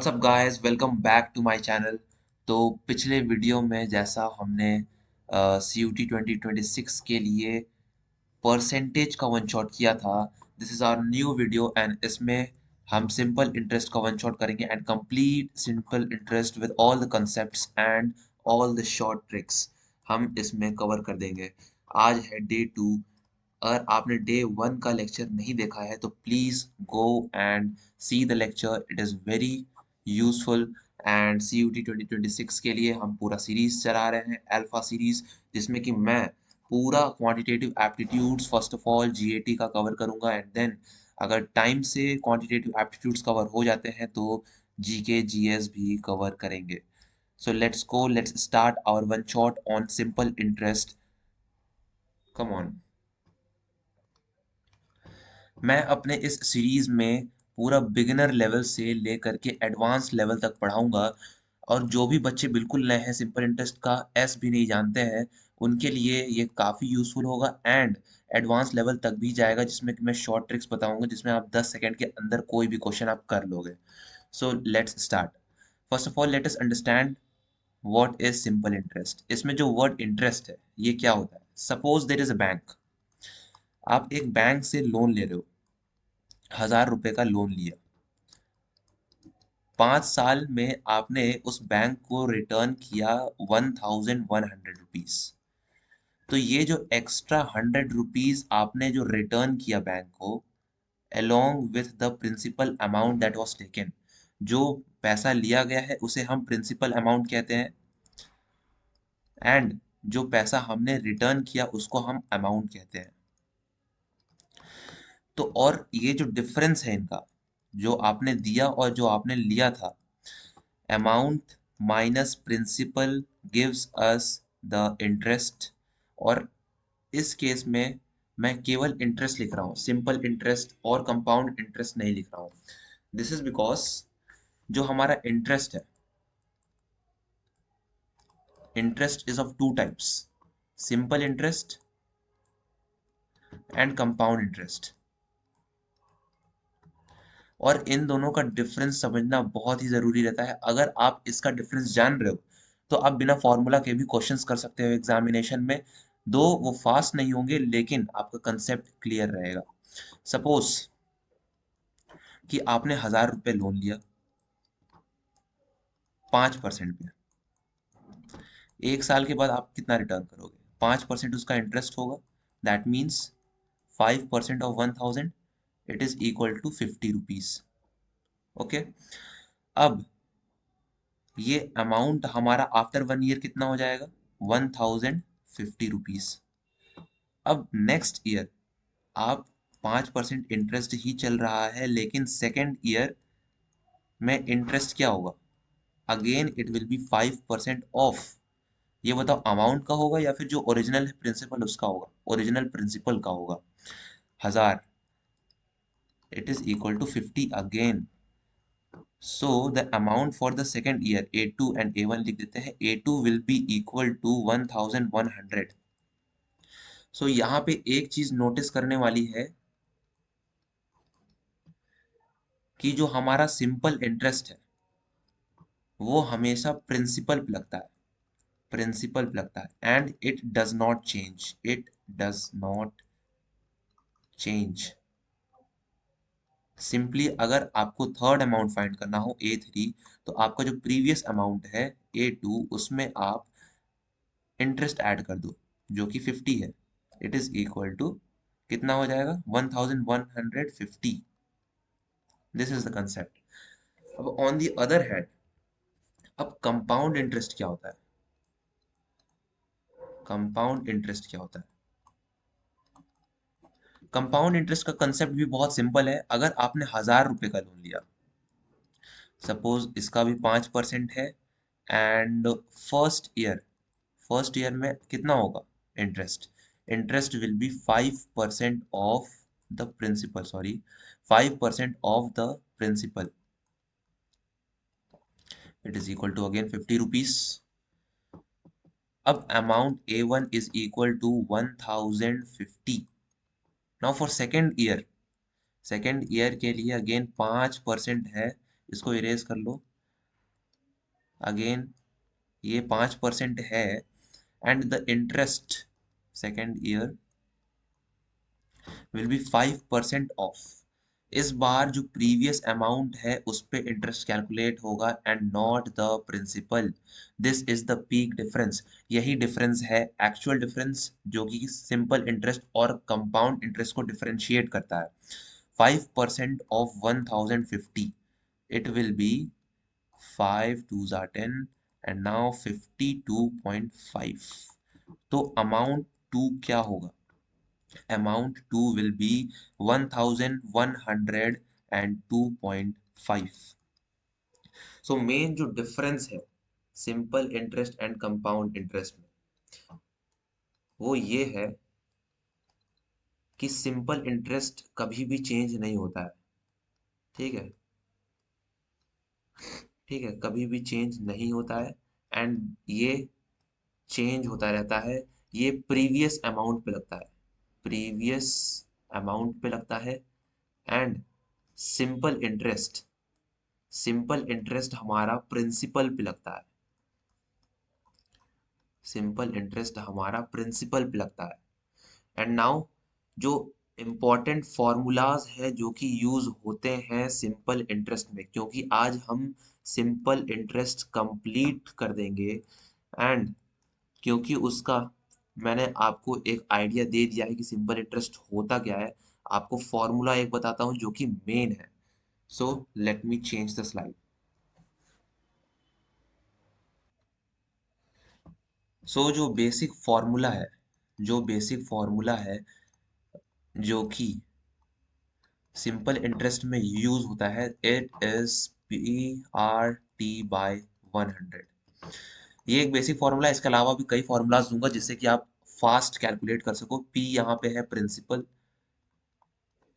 WhatsApp guys, welcome back to my channel. तो पिछले video में जैसा हमने CUT 2026 के लिए परसेंटेज का वन शॉट किया था, this is our new video and इसमें हम सिंपल इंटरेस्ट का वन शॉट करेंगे and complete simple interest with all the concepts and all the short tricks हम इसमें कवर कर देंगे। आज है डे 2। अगर आपने डे 1 का लेक्चर नहीं देखा है तो please go and see the lecture, it is very useful. And CUT 2026 के लिए हम पूरा सीरीज चला रहे हैं, अल्फा सीरीज, जिसमें कि मैं पूरा quantitative aptitudes first of all GAT का कवर करूंगा एंड देन अगर टाइम से क्वांटिटेटिव एप्टीट्यूड्स कवर हो जाते हैं तो GK GS भी कवर करेंगे। सो let's start hour one shot on simple interest. Come on. मैं अपने इस सीरीज में पूरा बिगिनर लेवल से लेकर के एडवांस लेवल तक पढ़ाऊंगा और जो भी बच्चे बिल्कुल नए हैं, सिंपल इंटरेस्ट का एस भी नहीं जानते हैं, उनके लिए ये काफ़ी यूज़फुल होगा एंड एडवांस लेवल तक भी जाएगा, जिसमें कि मैं शॉर्ट ट्रिक्स बताऊंगा जिसमें आप 10 सेकंड के अंदर कोई भी क्वेश्चन आप कर लोगे। So let's start. First of all let us understand what is simple interest. इसमें जो वर्ड इंटरेस्ट है ये क्या होता है। Suppose there is a bank. आप एक बैंक से लोन ले रहे हो, 1,000 रुपए का लोन लिया। 5 साल में आपने उस बैंक को रिटर्न किया 1,100 रुपीज। तो ये जो एक्स्ट्रा 100 रुपीज आपने जो रिटर्न किया बैंक को, along with the principal amount that was taken, जो पैसा लिया गया है उसे हम प्रिंसिपल अमाउंट कहते हैं एंड जो पैसा हमने रिटर्न किया उसको हम अमाउंट कहते हैं। तो और ये जो डिफरेंस है इनका, जो आपने दिया और जो आपने लिया था, amount minus principal gives us the interest. और इस केस में मैं केवल इंटरेस्ट लिख रहा हूँ, सिंपल इंटरेस्ट और कंपाउंड इंटरेस्ट नहीं लिख रहा हूँ। दिस इज बिकॉज जो हमारा इंटरेस्ट है, interest is of two types, simple interest and compound interest. और इन दोनों का डिफरेंस समझना बहुत ही जरूरी रहता है। अगर आप इसका डिफरेंस जान रहे हो तो आप बिना फॉर्मूला के भी क्वेश्चंस कर सकते हो एग्जामिनेशन में, दो वो फास्ट नहीं होंगे लेकिन आपका कंसेप्ट क्लियर रहेगा। सपोज कि आपने 1,000 रुपए लोन लिया 5% पे। 1 साल के बाद आप कितना रिटर्न करोगे? 5% उसका इंटरेस्ट होगा। That means 5% of 1,000, it is equal to 50 rupees. Okay. अब ये अमाउंट हमारा आफ्टर 1 ईयर कितना हो जाएगा? 1,050 रुपीज। अब नेक्स्ट ईयर आप 5% इंटरेस्ट ही चल रहा है, लेकिन सेकेंड ईयर में इंटरेस्ट क्या होगा? Again it will be 5% of. ये बताओ अमाउंट का होगा या फिर जो ओरिजिनल प्रिंसिपल उसका होगा? ओरिजिनल प्रिंसिपल का होगा। 1,000, it is equal to 50 again. So the amount for the second year A2 and A1 लिख देते हैं। A2 will be equal to 1,100। So यहाँ पे एक चीज नोटिस करने वाली है कि जो हमारा सिंपल इंटरेस्ट है वो हमेशा प्रिंसिपल पे लगता है, प्रिंसिपल पे लगता है and it does not change, it does not change. Simply अगर आपको थर्ड अमाउंट फाइंड करना हो A3, तो आपका जो प्रीवियस अमाउंट है A2 उसमें आप इंटरेस्ट ऐड कर दो जो कि 50 है। इट इज इक्वल टू कितना हो जाएगा? 1,150। This is the concept. अब ऑन द अदर हैंड, अब कंपाउंड इंटरेस्ट क्या होता है? कंपाउंड इंटरेस्ट क्या होता है? कंपाउंड इंटरेस्ट का कंसेप्ट भी बहुत सिंपल है। अगर आपने 1,000 रुपए का लोन लिया, सपोज इसका भी 5% है एंड फर्स्ट ईयर में कितना होगा interest? Interest will be 5% of the principal, sorry, 5% of the principal. It is equal to again 50 rupees. अब amount A1 is equal to 1,050। Now for second year के लिए अगेन 5% है, इसको इरेज कर लो। Again ये 5% है, and the interest second year will be 5% of. इस बार जो प्रीवियस अमाउंट है उस पे इंटरेस्ट कैलकुलेट होगा and not the principal. This is the peak difference. यही डिफरेंस है, एक्चुअल डिफरेंस, जो कि सिंपल इंटरेस्ट और कंपाउंड इंटरेस्ट को डिफरेंशिएट करता है। 5% of 1050, it will be 5 2s are 10 and now 52.5। तो अमाउंट टू क्या होगा? Amount 2 will be 1102.5। So main जो डिफरेंस है simple interest and compound interest में, वो ये है कि सिंपल इंटरेस्ट कभी भी चेंज नहीं होता है। ठीक है, ठीक है, कभी भी चेंज नहीं होता है, एंड ये चेंज होता रहता है। ये प्रीवियस अमाउंट पे लगता है, प्रीवियस अमाउंट पे लगता है। And simple interest, simple interest हमारा प्रिंसिपल पे लगता है, सिंपल इंटरेस्ट हमारा प्रिंसिपल पे लगता है। एंड नाउ जो इम्पोर्टेंट फॉर्मूलाज है जो कि यूज होते हैं सिंपल इंटरेस्ट में, क्योंकि आज हम सिंपल इंटरेस्ट कंप्लीट कर देंगे, एंड क्योंकि उसका मैंने आपको एक आइडिया दे दिया है कि सिंपल इंटरेस्ट होता क्या है, आपको फॉर्मूला एक बताता हूँ जो कि मेन है। So let me change the slide. So जो बेसिक फॉर्मूला है, जो बेसिक फॉर्मूला है जो कि सिंपल इंटरेस्ट में यूज होता है, इट इज PRT/100। ये एक बेसिक फॉर्मूला है, इसके अलावा भी कई फॉर्मूलाज दूंगा जिससे कि आप फास्ट कैलकुलेट कर सको। P यहाँ पे है प्रिंसिपल,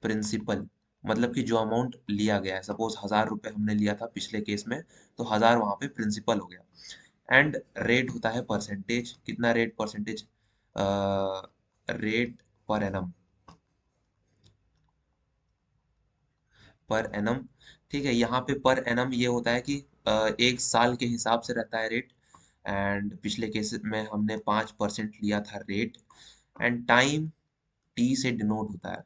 प्रिंसिपल मतलब कि जो अमाउंट लिया गया है, सपोज 1000 रुपये हमने लिया था पिछले केस में, तो 1000 वहां पे प्रिंसिपल हो गया। एंड रेट होता है परसेंटेज, कितना rate? Percentage, rate per annum, per annum. ठीक है, यहाँ पे पर एनम ये होता है कि एक साल के हिसाब से रहता है रेट, एंड पिछले केस में हमने 5% लिया था रेट। एंड टाइम टी से डिनोट होता है,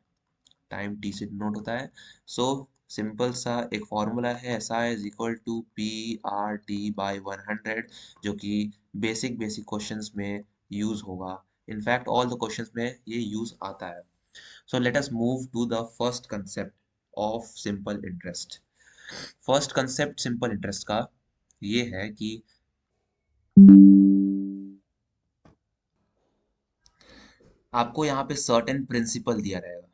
टाइम टी से डिनोट होता है। सो सिंपल सा एक फॉर्मूला है, S I is equal to PRT/100, जो कि बेसिक बेसिक क्वेश्चंस में यूज होगा। इनफैक्ट ऑल द क्वेश्चंस में ये यूज आता है। So let us move to the first concept of simple interest। First concept simple interest का ये है कि आपको यहाँ पे सर्टेन प्रिंसिपल दिया रहेगा,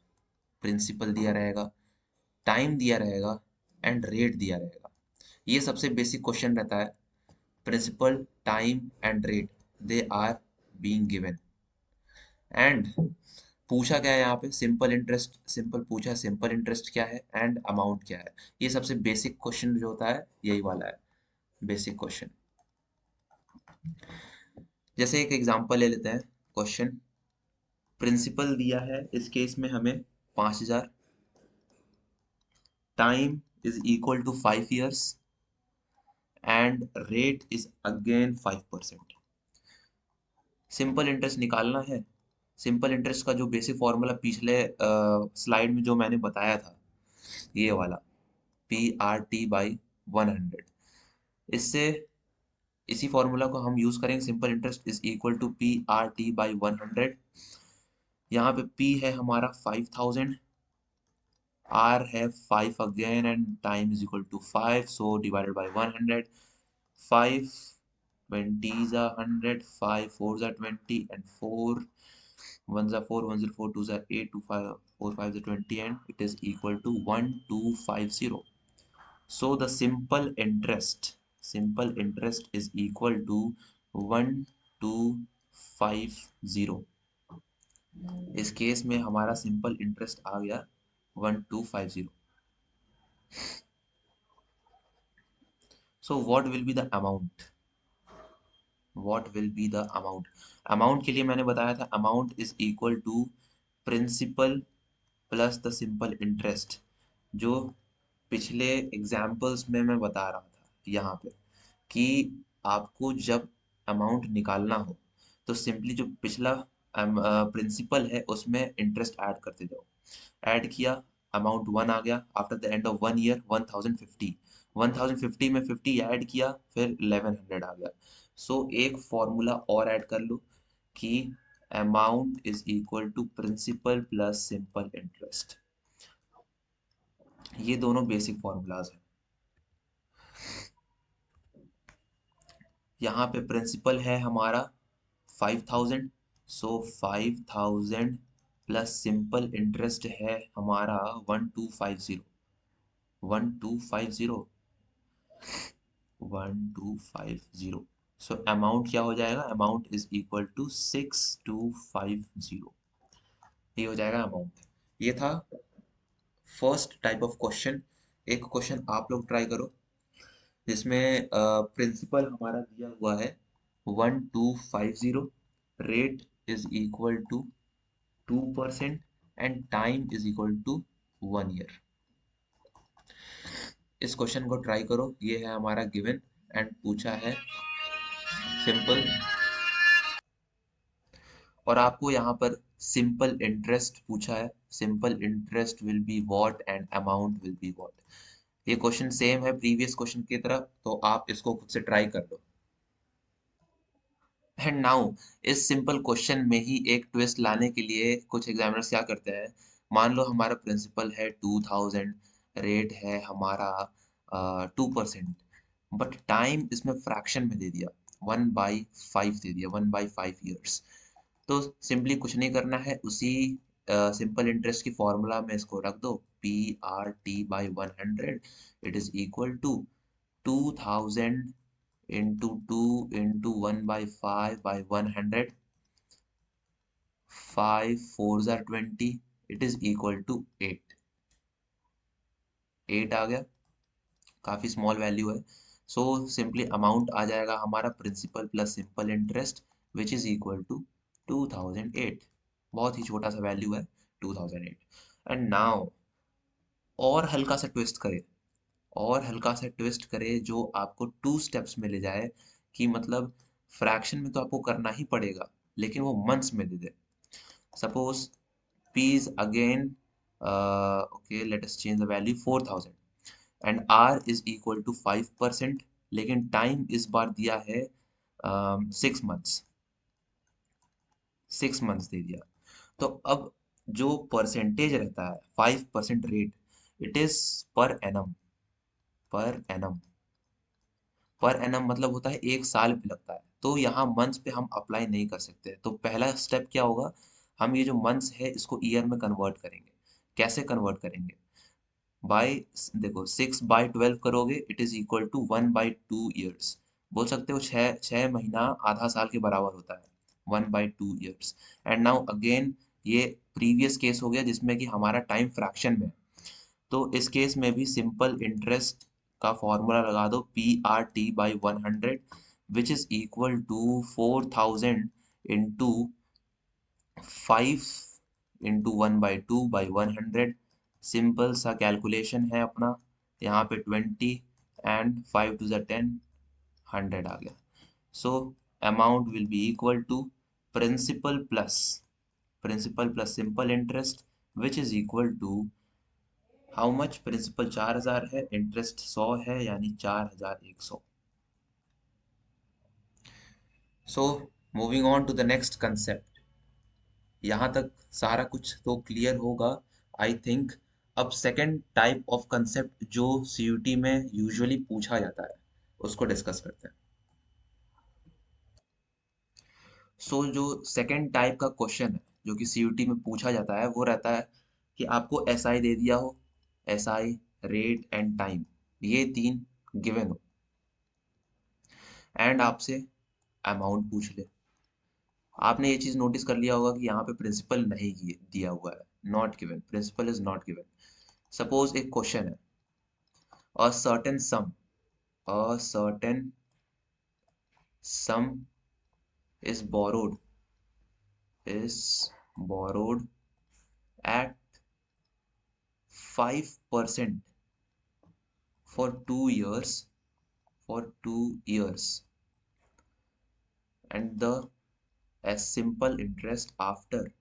प्रिंसिपल दिया रहेगा, टाइम दिया रहेगा, एंड रेट दिया रहेगा। ये सबसे बेसिक क्वेश्चन रहता है। Principal, time and rate, they are being given. And पूछा क्या है यहाँ पे? सिंपल इंटरेस्ट, सिंपल पूछा, सिंपल इंटरेस्ट क्या है एंड अमाउंट क्या है। ये सबसे बेसिक क्वेश्चन जो होता है यही वाला है, बेसिक क्वेश्चन। जैसे एक एग्जांपल ले लेते हैं। क्वेश्चन प्रिंसिपल दिया है इस केस में हमें 5000, time is equal to 5 years, and rate is again 5%। Simple interest निकालना है। सिंपल इंटरेस्ट का जो बेसिक फॉर्मूला पिछले स्लाइड में जो मैंने बताया था, ये वाला PRT/100, इससे इसी फॉर्मूला को हम यूज करेंगे। Simple interest is equal to PRT/100। यहाँ पे P है हमारा 5000, R है 5 अगेन, and time is equal to 5, so divided by 100। 5 20s are 100, 5 4s are 20, and 4 1s are 4, 1s are 4, 2s are 8, 2 5 4 5s are 20, and it is equal to 1250। So the simple interest is equal to 1250। इस case में हमारा simple interest आ गया 1250। So what will be the amount? What will be the amount? Amount के लिए मैंने बताया था, amount is equal to principal plus the simple interest, जो पिछले एग्जाम्पल्स में मैं बता रहा था यहाँ पे। कि आपको जब अमाउंट निकालना हो तो सिंपली जो पिछला प्रिंसिपल है उसमें इंटरेस्ट ऐड करते जाओ। ऐड किया, अमाउंट 1 आ गया। After the end of 1 year 1050, 1050 में 50 ऐड किया, फिर 1100 आ गया। सो एक फॉर्मूला और ऐड कर लो कि amount is equal to principal plus simple interest. ये दोनों बेसिक फॉर्मूलाज हैं। यहाँ पे प्रिंसिपल है हमारा 5000, सो 5000 प्लस सिंपल इंटरेस्ट है हमारा 1250, 1250, 1250। सो अमाउंट क्या हो जाएगा? Amount is equal to 6250। ये हो जाएगा अमाउंट। ये था फर्स्ट टाइप ऑफ क्वेश्चन। एक क्वेश्चन आप लोग ट्राई करो जिसमें प्रिंसिपल हमारा दिया हुआ है 1250, rate is equal to 2% and time is equal to 1 year. इस क्वेश्चन को ट्राई करो। ये है हमारा गिवन एंड पूछा है सिंपल, और आपको यहाँ पर सिंपल इंटरेस्ट पूछा है। Simple interest will be what and amount will be what. ये क्वेश्चन सेम है प्रीवियस क्वेश्चन की तरह, तो आप इसको खुद से ट्राई कर लो। एंड नाउ इस सिंपल क्वेश्चन में ही एक ट्विस्ट लाने के लिए कुछ एग्जामिनर्स क्या करते हैं। मान लो हमारा प्रिंसिपल है 2000, रेट है हमारा 2%, बट टाइम इसमें फ्रैक्शन में दे दिया, 1/5 दे दिया, 1/5 ईयर्स। तो सिंपली कुछ नहीं करना है, उसी सिंपल इंटरेस्ट की फॉर्मूला में इसको रख दो, PRT/100 it is equal to 2000 into 2 into 1/5 by 100, 5 4s are 20, it is equal to 8। 8 आ गया, काफी स्मॉल वैल्यू है। सो सिंपली अमाउंट आ जाएगा हमारा principal plus simple interest which is equal to 2008। बहुत ही छोटा सा वैल्यू है 2008। एंड नाउ और हल्का सा ट्विस्ट करें, और हल्का सा ट्विस्ट करे जो आपको 2 स्टेप्स में ले जाए, कि मतलब फ्रैक्शन में तो आपको करना ही पड़ेगा लेकिन वो मंथ्स में दे दे। Suppose p is again okay, let us change the value 4000 and r is equal to 5%, लेकिन टाइम इस बार दिया है 6 मंथ्स, 6 मंथ्स दे दिया। तो अब जो परसेंटेज रहता है 5% rate, it is per annum, per annum. Per annum मतलब होता है 1 साल पे लगता है, तो यहाँ मंथ्स पे हम अप्लाई नहीं कर सकते। तो पहला स्टेप क्या होगा, हम ये जो मंथ्स है इसको ईयर में कन्वर्ट करेंगे। कैसे कन्वर्ट करेंगे? बाय, देखो 6/12 करोगे it is equal to 1/2 years. बोल सकते हो 6 महीना आधा साल के बराबर होता है, 1/2 ईयर्स। एंड नाउ अगेन ये प्रीवियस केस हो गया जिसमें कि हमारा टाइम फ्रैक्शन में है। तो इस केस में भी सिंपल इंटरेस्ट का फॉर्मूला लगा दो, PRT/100 which is equal to 4000 into 5 into 1/2/100। सिंपल सा कैलकुलेशन है अपना। यहाँ पे 20 एंड 5 टू द 10, 100 आ गया। So amount will be equal to principal plus simple interest which is equal to how much? Principal 4000 है, इंटरेस्ट 100 है, यानी 4100। So moving on to the next concept. यहाँ तक सारा कुछ तो क्लियर होगा आई थिंक। अब सेकंड टाइप ऑफ कंसेप्ट जो सीयूटी में यूजुअली पूछा जाता है उसको डिस्कस करते हैं। सो जो सेकंड टाइप का क्वेश्चन है जो कि सीयूटी में पूछा जाता है वो रहता है कि आपको एसआई दे दिया हो, एसआई, रेट एंड टाइम, ये तीन गिवन हो, एंड आपसे अमाउंट पूछ ले। आपने ये चीज नोटिस कर लिया होगा कि यहाँ पे प्रिंसिपल नहीं दिया हुआ है, not given, principal is not given. Suppose एक क्वेश्चन है, a certain sum, a certain sum is borrowed at 5% for 2 years, for 2 years, and the as simple interest after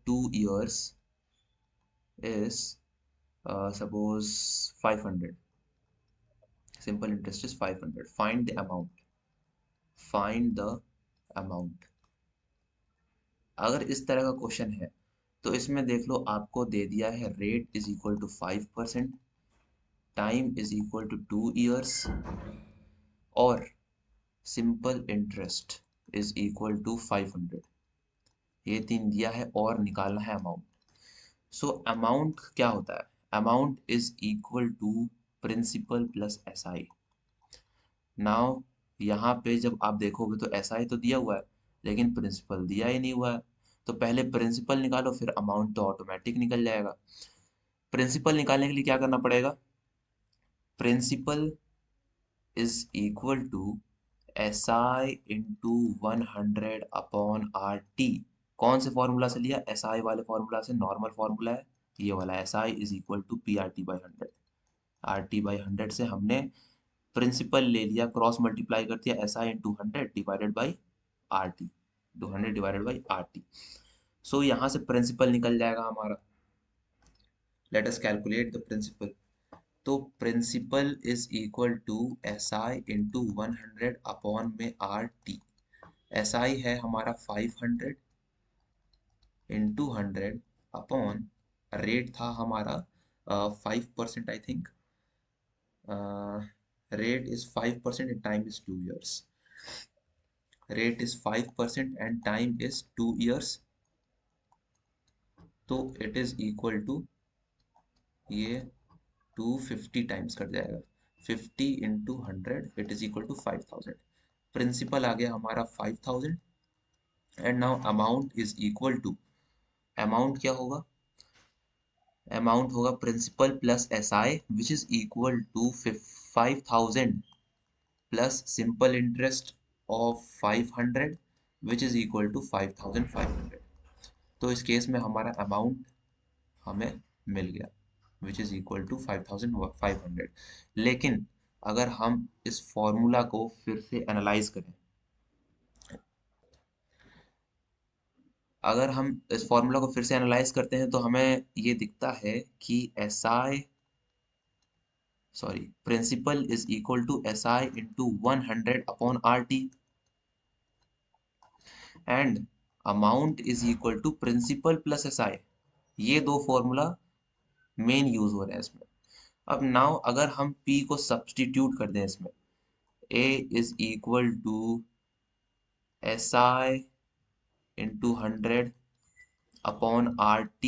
2 years is suppose 500. Simple interest is 500. Find the amount. Find the amount. अगर इस तरह का question है तो इसमें देख लो, आपको दे दिया है rate is equal to 5%, time is equal to 2 years, और simple interest is equal to 500। ये तीन दिया है और निकालना है अमाउंट। सो अमाउंट क्या होता है? Amount is equal to principal plus SI. Now यहाँ पे जब आप देखोगे तो एसआई तो दिया हुआ है लेकिन प्रिंसिपल दिया ही नहीं हुआ है, तो पहले प्रिंसिपल निकालो फिर अमाउंट तो ऑटोमेटिक निकल जाएगा। प्रिंसिपल निकालने के लिए क्या करना पड़ेगा? Principal is equal to SI into 100 upon RT। कौन से फॉर्मूला से लिया? SI वाले फॉर्मूला से। नॉर्मल फॉर्मूला है ये वाला, SI is equal to PRT/100। RT/100 से हमने प्रिंसिपल ले लिया, क्रॉस मल्टीप्लाई कर दिया, SI into 100 divided by RT, 200 divided by RT। So यहाँ से प्रिंसिपल निकल जाएगा हमारा। Let us calculate the principal. तो principal is equal to SI into 100 upon में RT। SI है हमारा 500 इंटू 100 अपॉन, रेट था हमारा 5%, I think rate is 5% and time is 2 years। Rate is 5% and time is 2 years, तो it is equal to, ये 250 times cut जाएगा, 50 into 100 it is equal to 5000। Principal आ गया हमारा 5000 and now amount is equal to, amount क्या होगा? Amount होगा principal plus SI which is equal to 5000 plus simple interest of 500 which is equal to 5500। तो इस case में हमारा अमाउंट हमें मिल गया विच इज इक्वल टू 5500। लेकिन अगर हम इस फॉर्मूला को फिर से एनालाइज करें, अगर हम इस फॉर्मूला को फिर से एनालाइज करते हैं तो हमें ये दिखता है कि SI, sorry, principal is equal to SI into 100 upon RT and amount is equal to principal plus SI। ये दो फॉर्मूला मेन यूज हो रहे हैं इसमें। अब नाउ अगर हम P को सब्सटीट्यूट कर दें इसमें, A is equal to SI into 100 upon RT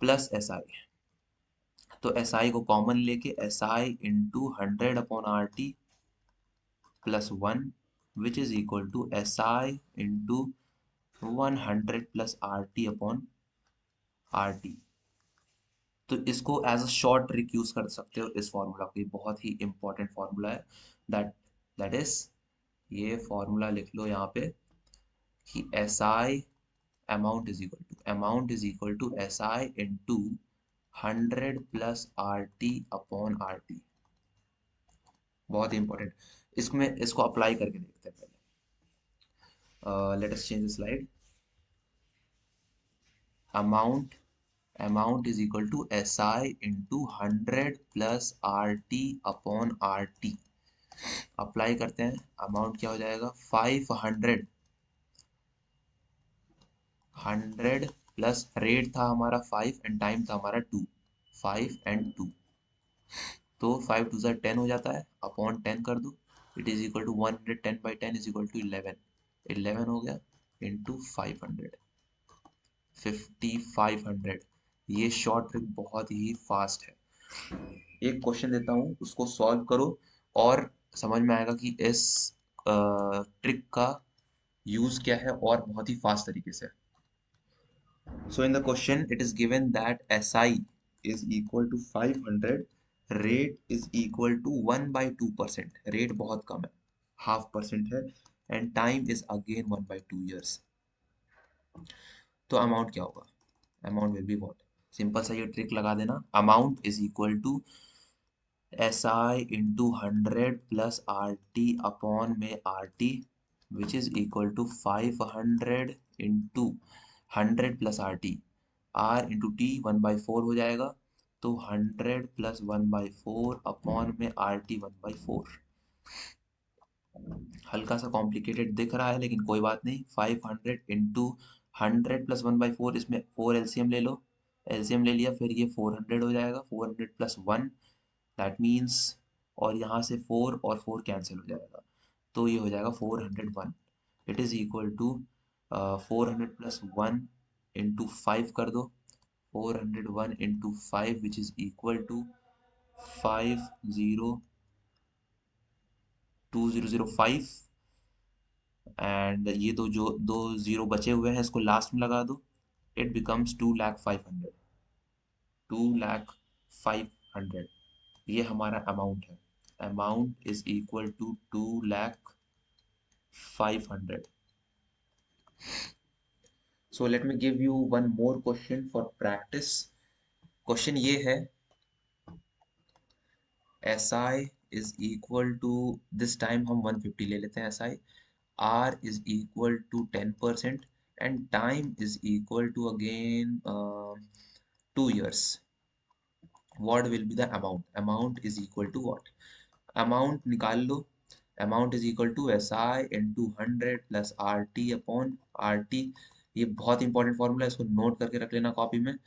plus SI, तो SI को कॉमन लेके SI into 100 upon RT plus 1 which is equal to SI into 100 plus RT upon RT। तो इसको as a short trick use कर सकते हो इस formula को। ये बहुत ही इंपॉर्टेंट फॉर्मूला है, दैट दैट इज, ये फॉर्मूला लिख लो यहाँ पे कि SI amount is equal to SI into 100 plus RT upon RT। बहुत ही इंपॉर्टेंट। इसमें इसको अप्लाई करके देखते हैं पहले। Let us change the slide. Amount is equal to SI into 100 plus RT upon RT। Apply करते हैं, अमाउंट क्या हो जाएगा? 500 प्लस रेट था हमारा 5 एंड टाइम था हमारा 2, 5 एंड 2, तो 5 2 ज़ा 10 हो जाता है, अपॉन 10 कर दो, it is equal to 110/10 is equal to 11, 11 हो गया इंटू 500, 5500। ये शॉर्ट ट्रिक बहुत ही फास्ट है। एक क्वेश्चन देता हूँ, उसको सॉल्व करो और समझ में आएगा कि इस ट्रिक का यूज क्या है, और बहुत ही फास्ट तरीके से। So in the question it is given that SI is equal to 500, rate is equal to 1/2%, rate बहुत कम है, 0.5% है, and time is again 1/2 years। तो अमाउंट क्या होगा? Amount will be what? Simple सा ये ट्रिक लगा देना, amount is equal to SI into 100 plus RT upon में RT which is equal to 500 into 100 plus RT, R into T 1/4 हो जाएगा, तो 100 plus 1/4 अपॉन में RT 1/4। हल्का सा कॉम्प्लिकेटेड दिख रहा है लेकिन कोई बात नहीं, 500 इंटू 100 प्लस 1/4, इसमें 4 एलसीएम ले लो, एलसीएम ले लिया, फिर ये 400 हो जाएगा, 400 प्लस 1 दैट मीन्स, और यहाँ से 4 और 4 कैंसिल हो जाएगा, तो ये हो जाएगा 401। It is equal to 400 plus 1 into 5 कर दो, 401 into 5 which is equal to 502005, and ये तो जो दो जीरो बचे हुए हैं इसको लास्ट में लगा दो, इट बिकम्स 2,05,000, 2,05,000, ये हमारा अमाउंट है, amount is equal to 2,05,000। So let me give you one more question for practice. Question ये है, SI is equal to, this time हम 150 ले लेते हैं SI, R is equal to 10% and time is equal to again 2 years. What will be the amount? Amount is equal to what? Amount निकाल लो, amount is equal to SI into 100 plus RT upon RT। ये बहुत important formula है, इसको note करके रख लेना copy में।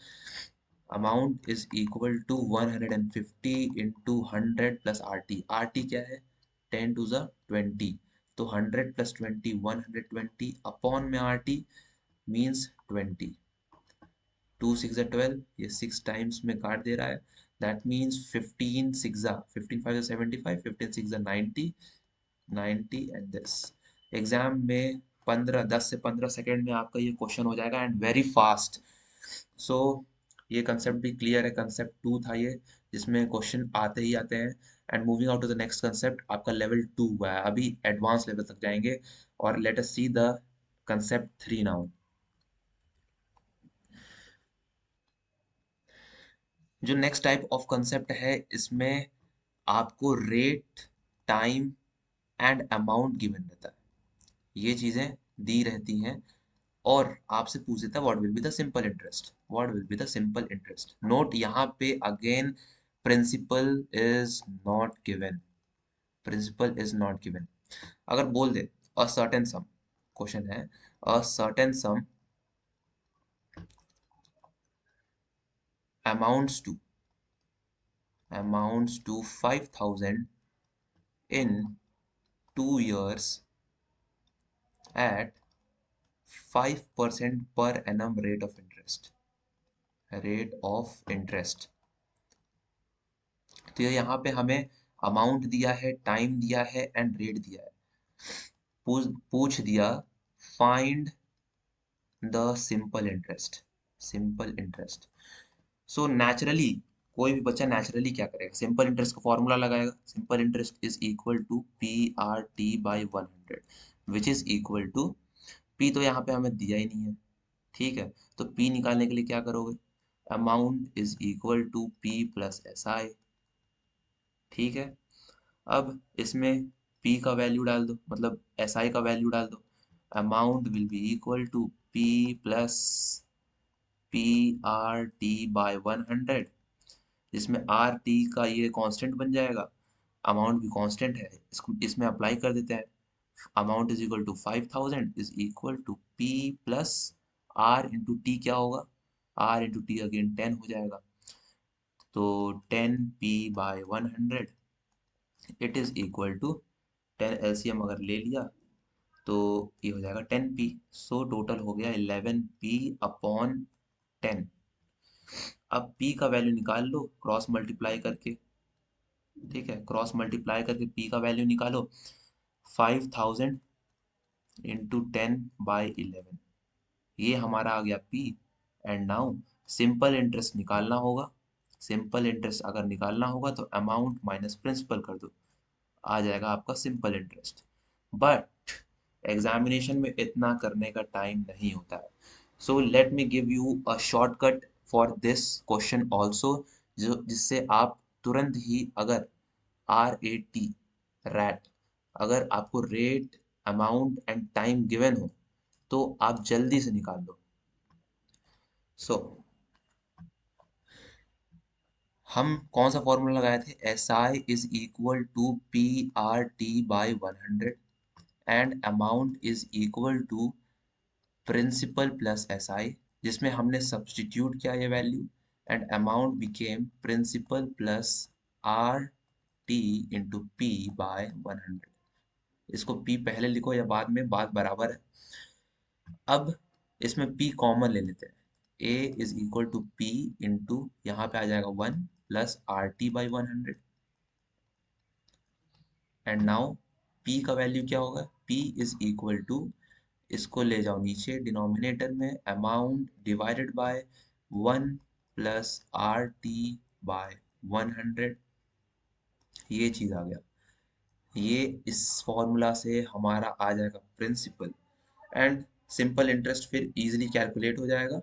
Amount is equal to 150 into 100 plus RT, RT क्या है, 10 टू ज़ 20, तो 100 प्लस 20 120 अपॉन में RT मीन्स 20, 2 6 12, ये 6 टाइम्स में काट दे रहा है, that means 15 6 15 5 75, 15 6 90, 90 and this. Exam में 10 से 15 सेकेंड में आपका ये क्वेश्चन हो जाएगा एंड वेरी फास्ट। सो ये कंसेप्ट भी क्लियर है, कंसेप्ट 2 था ये, जिसमें क्वेश्चन आते ही आते हैं। And moving out to the next concept, आपका लेवल 2 हुआ है, अभी एडवांस लेवल तक जाएंगे, और let us see the concept 3 now. जो नेक्स्ट टाइप ऑफ कंसेप्ट है, इसमें आपको rate, time and amount given रहता है, ये चीजें दी रहती हैं, और आपसे पूछ देता है what will be the simple interest, what will be the simple interest. Note यहाँ पे again principal is not given, principal is not given. अगर बोल दे अ सर्टेन सम, क्वेश्चन है a certain sum amounts to, amounts to 5,000 in 2 years at 5% per annum rate of interest, rate of interest। तो यहाँ पे हमें amount दिया है, टाइम दिया है एंड रेट दिया है, पूछ दिया find the simple interest, simple interest. So naturally कोई भी बच्चा नेचुरली क्या करेगा, सिंपल इंटरेस्ट का फॉर्मूला लगाएगा, simple interest is equal to PRT/100 which is equal to, P तो यहाँ पे हमें दिया ही नहीं है, ठीक है, तो पी निकालने के लिए क्या करोगे, amount is equal to P plus SI, ठीक है। अब इसमें P का वैल्यू डाल दो, मतलब SI का वैल्यू डाल दो, amount will be equal to P plus PRT/100, जिसमें RT का ये कांस्टेंट बन जाएगा, अमाउंट भी कांस्टेंट है, इसको इसमें अप्लाई कर देते हैं, amount is equal to 5,000 is equal to P plus R into T, क्या होगा, R इंटू टी अगेन 10 हो जाएगा, तो 10P/100 it is equal to 10 LCM अगर ले लिया तो ये हो जाएगा 10P, सो टोटल हो गया 11P अपॉन 10। अब P का वैल्यू निकाल लो क्रॉस मल्टीप्लाई करके, ठीक है, क्रॉस मल्टीप्लाई करके P का वैल्यू निकालो, 5,000 इंटू 10/11, ये हमारा आ गया P। And now simple interest निकालना होगा, सिंपल इंटरेस्ट अगर निकालना होगा तो अमाउंट माइनस प्रिंसिपल कर दो, आ जाएगा आपका सिंपल इंटरेस्ट। बट एग्जामिनेशन में इतना करने का टाइम नहीं होता है, so let me give you a shortcut for this question also, जो जिससे आप तुरंत ही, अगर RAT रैट, अगर आपको rate, amount and time given हो तो आप जल्दी से निकाल लो। सो हम कौन सा फॉर्मूला लगाए थे? SI is equal to PRT by 100 and amount is equal to principal plus SI, जिसमें हमने सब्सटीट्यूट किया ये value, and amount became principal plus RT into P by 100। इसको P पहले लिखो या बाद में, बात बराबर है। अब इसमें P कॉमन ले लेते हैं। A is equal to P into, यहाँ पे आ जाएगा 1 plus RT by 100, and now P का वैल्यू क्या होगा? P इज इक्वल टू, इसको ले जाओ नीचे डिनोमिनेटर में, amount divided by 1 plus RT by 100। ये चीज आ गया। ये इस फॉर्मूला से हमारा आ जाएगा प्रिंसिपल, एंड सिंपल इंटरेस्ट फिर इजीली कैलकुलेट हो जाएगा।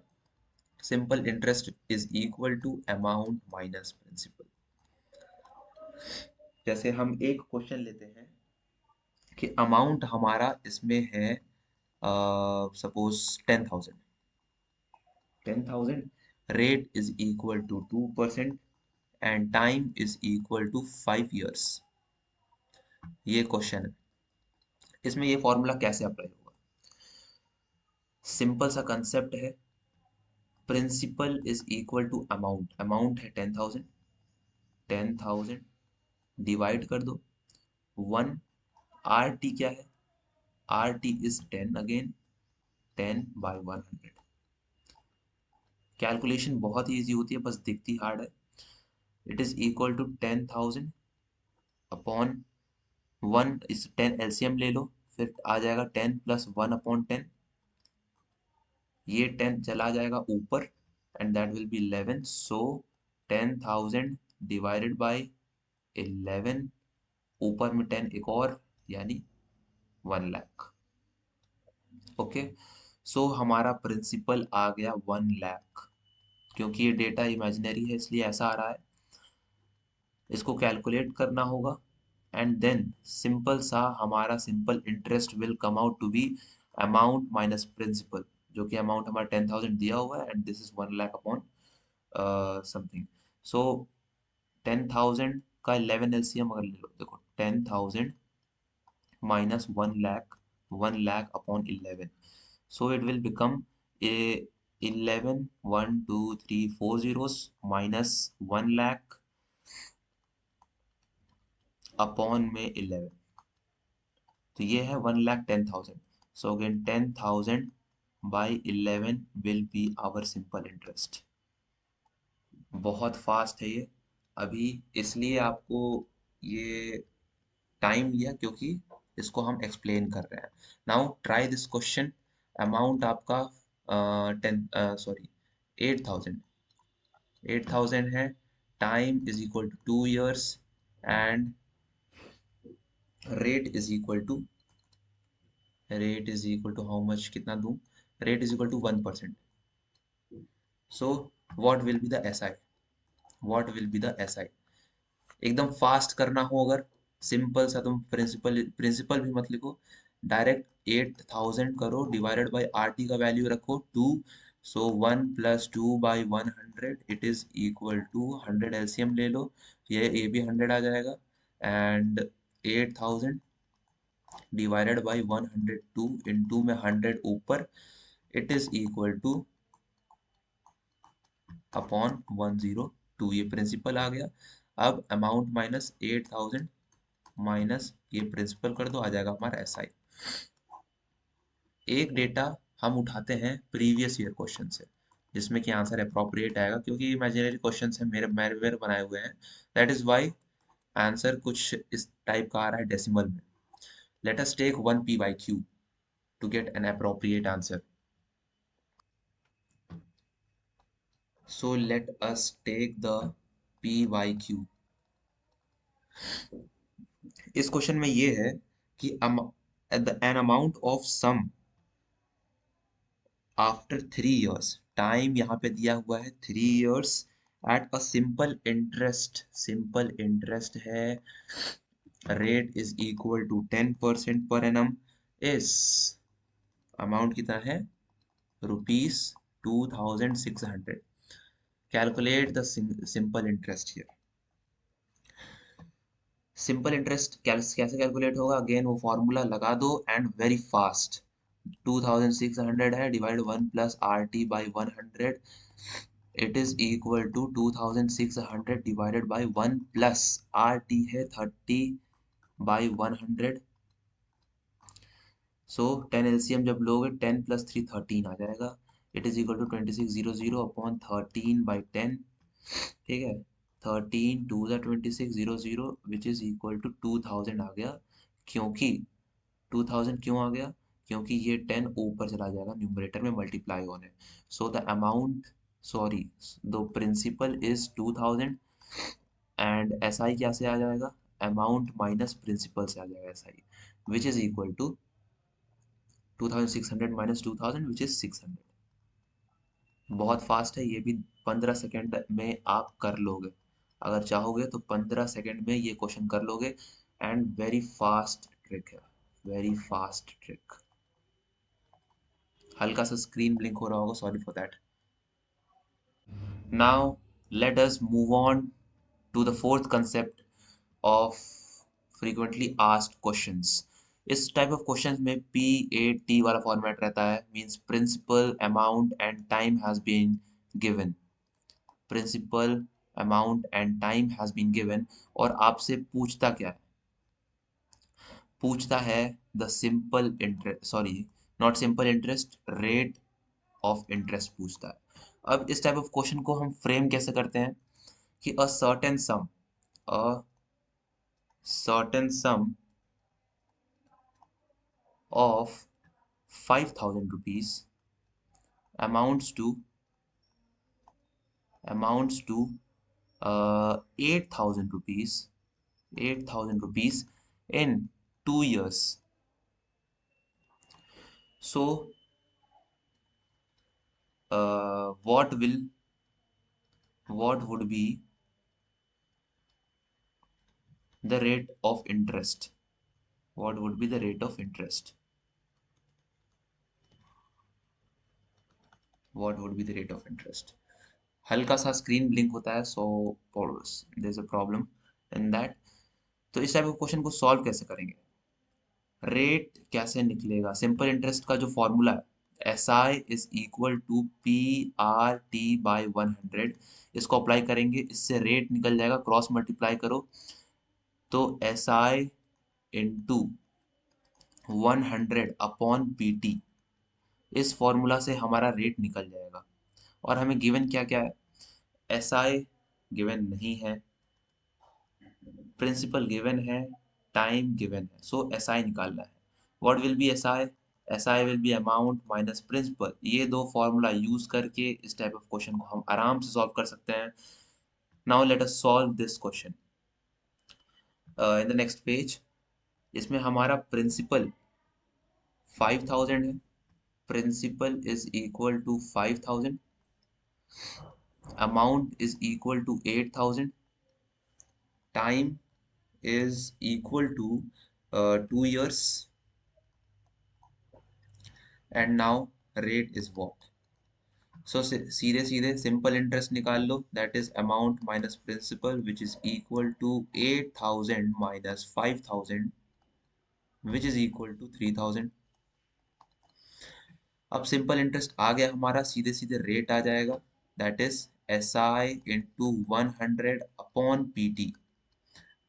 Simple interest is equal to amount minus principal. जैसे हम एक क्वेश्चन लेते हैं कि अमाउंट हमारा इसमें है suppose 10,000। 10,000, rate is equal to 2% and time is equal to 5 years। ये क्वेश्चन है, इसमें ये फॉर्मूला कैसे अप्लाई होगा? सिंपल सा कंसेप्ट है, principal is equal to amount, amount है 10,000, 10,000 डिवाइड कर दो 1, RT क्या है? RT is 10 again, 10 by 100। Calculation बहुत ही ईजी होती है, बस दिखती हार्ड है। It is equal to 10,000 upon 1, इस 10 एलसीएम ले लो, फिर आ जाएगा 10 प्लस 1 अपॉन 10, ये 10 चला जाएगा ऊपर and that will be 11। So 10,000 divided by 11, ऊपर में 10 एक और, यानी 1 लाख। ओके, सो हमारा प्रिंसिपल आ गया 1 लाख। क्योंकि ये डेटा इमेजिनरी है इसलिए ऐसा आ रहा है, इसको कैलकुलेट करना होगा, एंड देन सिंपल सा हमारा simple interest will come out to be amount minus principal, जो कि अमाउंट हमारा 10,000 दिया हुआ है and this is 1 lakh upon something. So 10,000 का 11 एलसीएम अगर ले लो, देखो 10,000 minus 1 lakh, 1 lakh upon 11, so it will become a 11, 1 2 3 4 zeros minus 1 lakh upon में 11, तो ये है 1,10,000। so again 10,000 by 11 will be our simple interest। बहुत फास्ट है ये, अभी इसलिए आपको ये टाइम लिया क्योंकि इसको हम एक्सप्लेन कर रहे हैं। Now try this question. Amount आपका 8,000, 8,000 है, time is equal to 2 years and rate is equal to, rate is equal to how much, कितना दूं? Rate is equal to 1%। So what will be the SI? What will be the SI? एकदम fast करना हो अगर, simple सा, तुम principal principal भी मत लिखो, डायरेक्ट 8,000 करो डिवाइडेड बाय RT का वैल्यू रखो 2, so 1 plus 2 by 100 it is equal to 100 LCM ले लो, ये भी 100 आ जाएगा, एंड 8,000 डिवाइडेड बाई 102 इंटू में 100 ऊपर, it is equal two upon 102, ये प्रिंसिपल आ गया। अब अमाउंट माइनस 8,000 माइनस ये प्रिंसिपल कर दो, आ जाएगा हमारा SI। एक डेटा हम उठाते हैं प्रीवियस ईयर क्वेश्चन से, जिसमें कि आंसर अप्रोप्रिएट आएगा, क्योंकि इमेजिनरी क्वेश्चन है, मेरे बनाए हुए हैं, दैट इज वाई आंसर कुछ इस टाइप का आ रहा है डेसिमल में। Let us take 1 PYQ to get an appropriate answer. So let us take the PYQ। इस क्वेश्चन में ये है कि an amount of sum after 3 years, time यहाँ पे दिया हुआ है 3 years at a simple interest है, rate is equal to 10% per annum, इस अमाउंट कितना है, ₹2600। Calculate the simple interest here. Simple interest कैसे कैलकुलेट होगा, अगेन वो फॉर्मूला लगा दो एंड वेरी फास्ट। 2600 है, divide 1 + RT/100, it is equal to 2600 divided by 1 + RT है 30/100। सो 10 LCM जब लोगे 10 + 3 13 आ जाएगा, it is equal to 2600 upon 13/10, ठीक है। 13 2 2600 विच इज इक्वल टू 2000 आ गया। क्योंकि 2000 क्यों आ गया, क्योंकि ये 10 ऊपर चला जाएगा न्यूमरेटर में मल्टीप्लाई होने। So the amount, sorry, the principal is 2000 एंड SI क्या से आ जाएगा, अमाउंट माइनस प्रिंसिपल से आ जाएगा SI, which is equal to 2600 minus 2000 which is 600। बहुत फास्ट है ये भी, 15 सेकेंड में आप कर लोगे, अगर चाहोगे तो 15 सेकेंड में ये क्वेश्चन कर लोगे। एंड वेरी फास्ट ट्रिक है, वेरी फास्ट ट्रिक। हल्का सा स्क्रीन ब्लिंक हो रहा होगा, sorry for that. Now let us move on to the fourth concept of frequently asked questions. इस टाइप ऑफ क्वेश्चंस में PAT वाला फॉर्मेट रहता है, means principal, amount and time has been given. Principal, amount and time has been given, और आपसे पूछता क्या है, पूछता है the simple interest, sorry not simple interest, rate of interest पूछता है। अब इस टाइप ऑफ क्वेश्चन को हम फ्रेम कैसे करते हैं कि अ certain some of 5,000 rupees amounts to 8,000 rupees, 8,000 rupees in 2 years. So what would be the rate of interest? What would be the rate of interest? What would be the rate of interest? हल्का सा screen blink होता है, so there is a problem in that. तो इस type of question को solve कैसे करेंगे, rate कैसे निकलेगा, सिंपल इंटरेस्ट का जो फॉर्मूला है SI is equal to PRT/100, इसको अप्लाई करेंगे, इससे रेट निकल जाएगा, क्रॉस मल्टीप्लाई करो तो SI इंटू 100 अपॉन PT, इस फॉर्मूला से हमारा रेट निकल जाएगा। और हमें गिवन क्या क्या है, SI गिवन नहीं है, प्रिंसिपल गिवन है, टाइम गिवन है, सो SI निकालना है। What will be SI? SI will be amount minus principal. ये दो फॉर्मूला यूज करके इस टाइप ऑफ क्वेश्चन को हम आराम से सॉल्व कर सकते हैं। Now let us solve this question in the next page. इसमें हमारा प्रिंसिपल 5,000 है, principal is equal to 5,000, amount is equal to 8,000, time is equal to 2 years, and now rate is what? So सीधे सीधे simple interest निकाल लो, that is amount minus principal which is equal to 8,000 minus 5,000 which is equal to 3,000। अब simple interest आ गया हमारा, सीधे सीधे रेट आ जाएगा, that is SI into 100 upon PT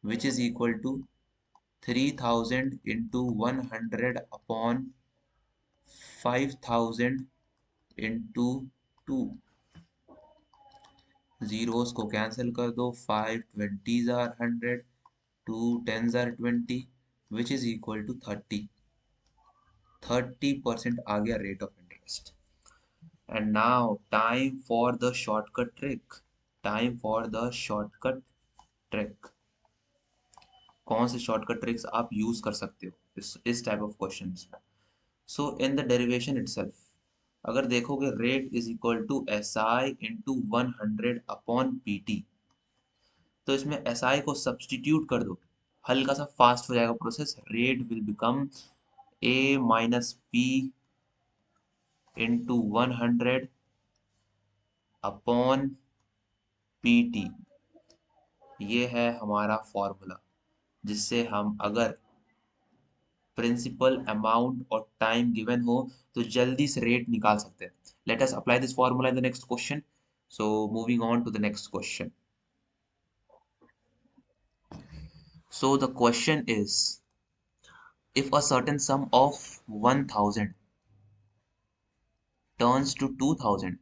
which is equal to 3,000 into 100 upon 5,000 into 2। Zeros को cancel कर दो, 5 20s are 100, 2 10s are 20 which is equal to 30। 30% आ गया rate of interest. And now time for the shortcut trick, time for the shortcut trick. कौन से shortcut tricks आप use कर सकते हो इस टाइप ऑफ क्वेश्चंस में? So in the derivation itself, अगर देखोगे rate is equal to S I into 100 upon P T, तो इसमें एस आई को सब्सटीट्यूट कर दो, हल्का सा फास्ट हो जाएगा process. Rate will become A minus P into 100 upon P T. ये है हमारा फॉर्मूला, जिससे हम अगर प्रिंसिपल अमाउंट और टाइम गिवन हो तो जल्दी से रेट निकाल सकते हैं। Let us apply this formula in the next question. So moving on to the next question. So the question is, if a certain sum of 1000 turns to 2000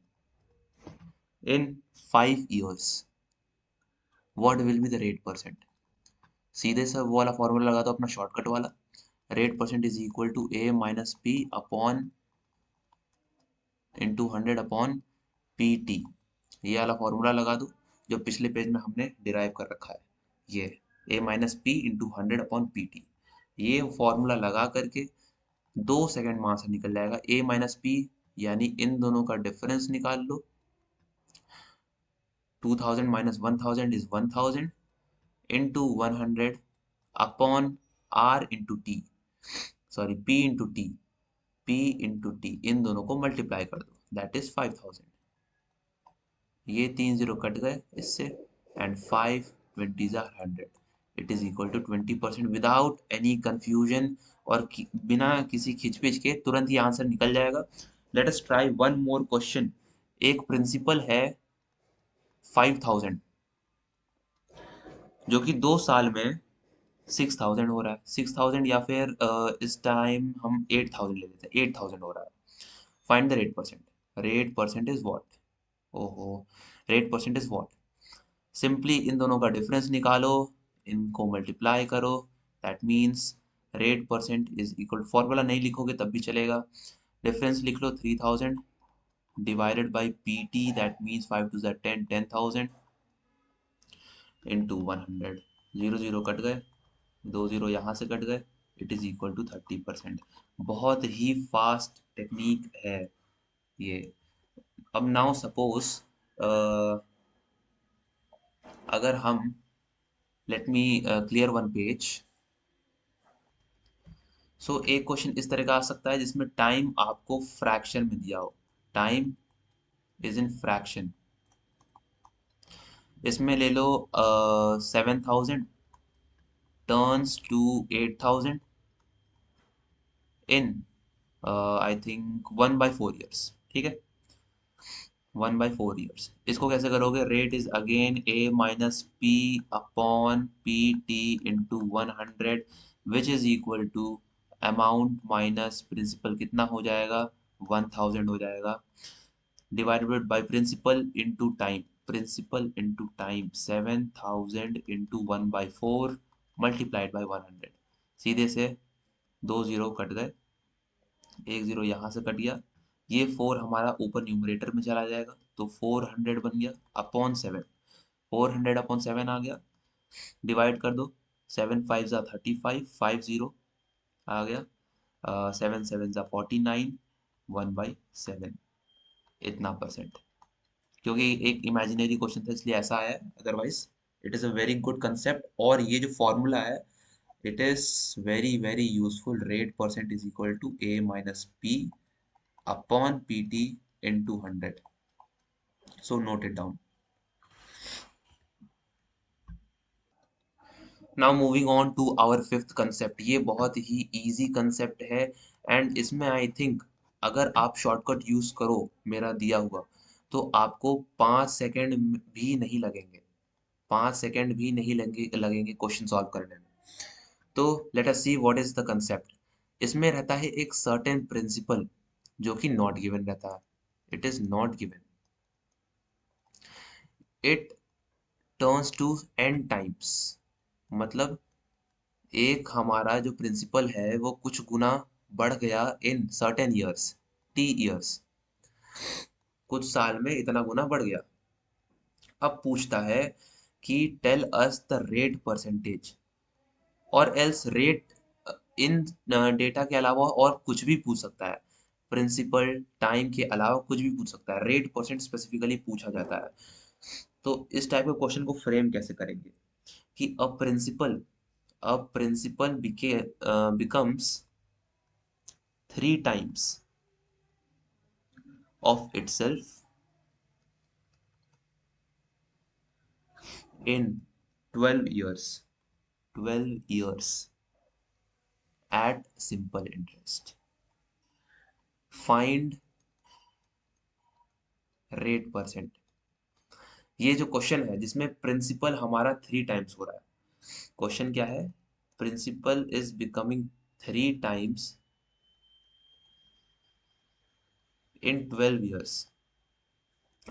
in 5 years, what will be the rate percent? सीधे से वो वाला formula लगा दो अपना shortcut वाला, rate percent is equal to A minus P upon into 100 upon P T. ये वाला फॉर्मूला लगा दो जो पिछले पेज में हमने डिराइव कर रखा है, ये A minus P into 100 upon P T. ये फॉर्मूला लगा करके 2 सेकंड में आंसर निकल जाएगा। ए माइनस पी यानी इन दोनों का डिफरेंस निकाल लो। 2000 minus 1000 is 1000 into 100 upon R into T, sorry P into T, P into T, इन दोनों को मल्टीप्लाई कर दो, दैट इज 5000। ये 3 जीरो कट गए इससे, एंड 5 20 जार 100, it is equal to 20%। Without any confusion और बिना किसी खिचपिच के तुरंत ये आंसर निकल जाएगा। Let us try one more question. एक प्रिंसिपल है 5000, जो कि 2 साल में 6000 हो रहा है। 6000 या फिर इस टाइम हम 8000 ले लेते हैं, 8000 हो रहा है। Find the rate percent. Rate percent is what? ओहो, rate percent is what? Simply इन दोनों का डिफरेंस निकालो, इनको मल्टीप्लाई करो, that means rate percent is equal, formula नहीं लिखोगे तब भी चलेगा, डिफरेंस लिख लो 3000 divided by P T, that means 5 to 10, 10,000 into 100। Zero zero cut गए, 2 जीरो यहाँ से कट गए, इट इज इक्वल टू 30%। बहुत ही फास्ट टेक्निक है ये। अब नाउ सपोज अगर हम, let me clear one page. So एक क्वेश्चन इस तरह का आ सकता है जिसमें टाइम आपको फ्रैक्शन में दिया हो, टाइम इज इन फ्रैक्शन। इसमें ले लो 7000 turns to 8000 in I think 1/4 years, ठीक है, 1/4 ईयर्स। इसको कैसे करोगे? Rate is again A minus P upon P T into 100 which is equal to amount minus principal, कितना हो जाएगा? 1000 हो जाएगा, divided by principal into time, principal into time 7000 into 1/4 multiplied by 100। सीधे से 2 जीरो कट गए, 1 जीरो यहाँ से कट गया, ये 4 हमारा ऊपर न्यूमरेटर में चला जाएगा, तो 400 बन गया अपॉन 7, 400 अपॉन 7 आ गया, डिवाइड कर दो, 7 5 जा 35, 5 जीरो आ गया, 7 7 जा 49, 1/7, इतना परसेंट। क्योंकि एक इमेजिनरी क्वेश्चन था इसलिए ऐसा आया, otherwise it is a very good concept. और ये जो फॉर्मूला है, it is very very useful. Rate percent is equal to A minus P upon P T into 100। So note it down. Now moving on to our fifth concept. ये बहुत ही easy concept है, and इसमें I think अगर आप shortcut use करो मेरा दिया हुआ, तो आपको 5 सेकेंड भी नहीं लगेंगे, 5 सेकेंड भी नहीं लगेंगे क्वेश्चन सॉल्व करने में। तो late us see what is the concept. इसमें रहता है एक सर्टेन प्रिंसिपल जो कि नॉट गिवन रहता है, it is not given, it turns to n times. मतलब एक हमारा जो प्रिंसिपल है वो कुछ गुना बढ़ गया in certain years, t years, कुछ साल में इतना गुना बढ़ गया। अब पूछता है कि tell us the rate percentage, और एल्स रेट इन डेटा के अलावा और कुछ भी पूछ सकता है। प्रिंसिपल, टाइम के अलावा कुछ भी पूछ सकता है, रेट परसेंट स्पेसिफिकली पूछा जाता है। तो इस टाइप के क्वेश्चन को फ्रेम कैसे करेंगे कि अ principal becomes 3 times of itself in 12 years, 12 years at simple interest. Find rate percent. ये जो क्वेश्चन है जिसमें प्रिंसिपल हमारा 3 times हो रहा है, क्वेश्चन क्या है, principal is becoming 3 times in 12 years।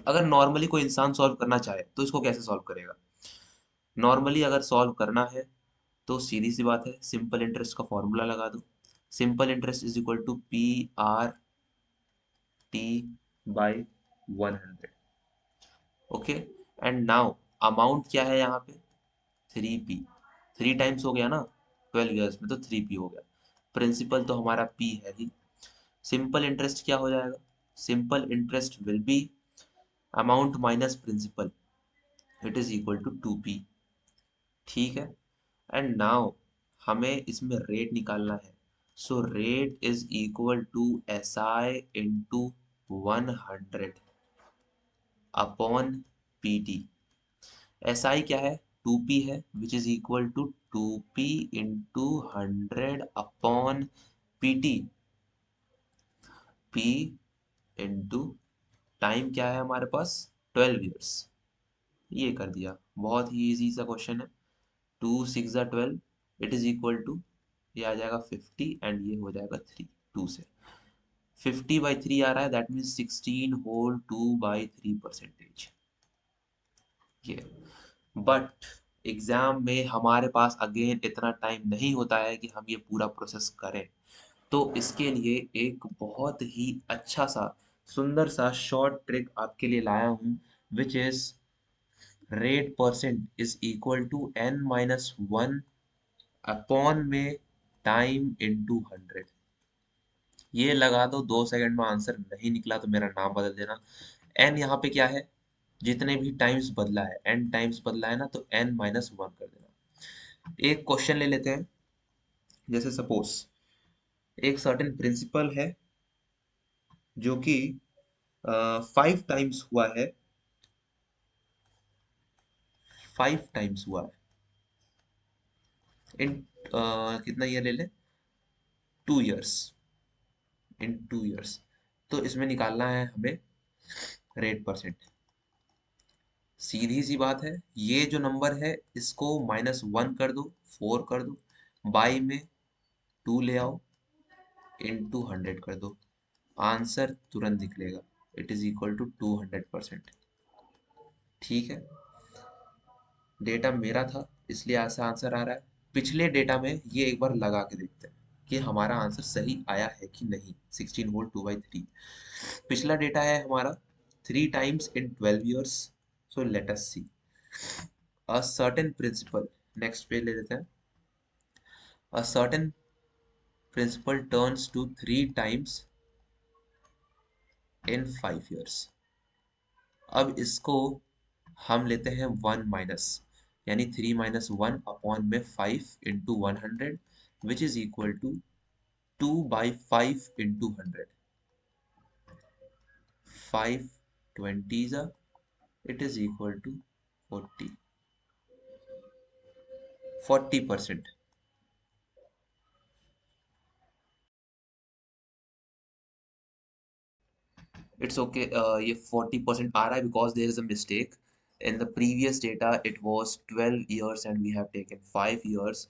अगर नॉर्मली कोई इंसान सॉल्व करना चाहे तो इसको कैसे सॉल्व करेगा? नॉर्मली अगर सॉल्व करना है तो सीधी सी बात है, सिंपल इंटरेस्ट का फॉर्मूला लगा दो। Simple interest is equal to PRT by 100। Okay, and now amount क्या है यहाँ पे? 3P। 3 times हो गया ना, 12 years में तो 3P हो गया। प्रिंसिपल तो हमारा P है ही। सिंपल इंटरेस्ट क्या हो जाएगा? Simple interest will be amount minus principal, it is equal to 2P। ठीक है, एंड नाउ हमें इसमें रेट निकालना है। So rate is equal to SI into 100 upon PT। SI क्या है? 2P है, which is equal to 2P into 100 upon PT। P into time क्या है हमारे पास? 12 years। ये कर दिया, बहुत ही इजी सा क्वेश्चन है। 2 6 12, इट इज इक्वल टू, ये आ जाएगा 50 एंड ये हो जाएगा 3, 2 से 50/3 आ रहा है, दैट मीन्स 16 होल 2/3 परसेंटेज। ये, बट एग्जाम में हमारे पास अगेन इतना टाइम नहीं होता है कि हम ये पूरा प्रोसेस करें। तो इसके लिए एक बहुत ही अच्छा सा सुंदर सा शॉर्ट ट्रिक आपके लिए लाया हूँ, which is rate percent is equal to n-1 upon में टाइम इंटू 100। ये लगा दो, 2 सेकंड में आंसर नहीं निकला तो मेरा नाम बदल देना। n यहाँ पे क्या है? जितने भी टाइम्स बदला है, n टाइम्स बदला है ना, तो n-1 कर देना। एक क्वेश्चन ले लेते हैं, जैसे सपोज एक सर्टेन प्रिंसिपल है जो कि 5 टाइम्स हुआ है, 5 टाइम्स हुआ है इन कितना ईयर ले ले, 2 years, इन 2 years। तो इसमें निकालना है हमें रेट परसेंट। सीधी सी बात है, ये जो नंबर है इसको -1 कर दो, 4 कर दो, बाई में 2 ले आओ, इंटू 100 कर दो, आंसर तुरंत निकलेगा, इट इज इक्वल टू 200%। ठीक है, डेटा मेरा था इसलिए ऐसा आंसर आ रहा है। पिछले डेटा में ये एक बार लगा के देखते हैं कि हमारा आंसर सही आया है कि नहीं। 16 होल 2/3 पिछला डेटा है हमारा, 3 times in 12 years। So let us see a certain principle, next पे ले लेते हैं, a certain principle turns to 3 times in 5 years। अब इसको हम लेते हैं 1 माइनस, यानी 3-1 अपॉन में 5 into 100, which is equal to 2/5 into 100। 5 20 it is equal to 40, 40%। It's okay, ये 40% आ रहा है because there is a mistake in the previous data, it was 12 years and we have taken 5 years।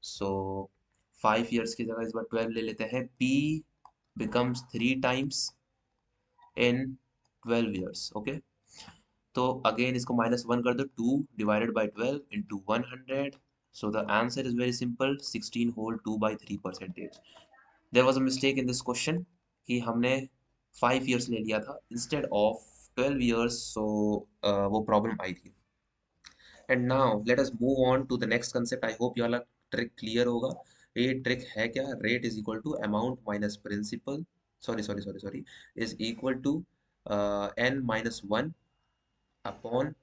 So 5 years की जगह इस बार 12 ले लेते हैं। p becomes 3 times in 12 years। Okay, तो अगेन इसको -1 कर दो, 2/12 into 100। So the answer is very simple, 16 whole 2/3 percentage. There was a mistake in this question कि हमने 5 years ले लिया था इंस्टेड ऑफ 12 years, सो वो प्रॉब्लम आई थी। And now let us move on to the next concept. I hope ये वाला ट्रिक क्लियर होगा। ये ट्रिक है क्या? Rate is equal to amount minus principal sorry is equal to n-1 upon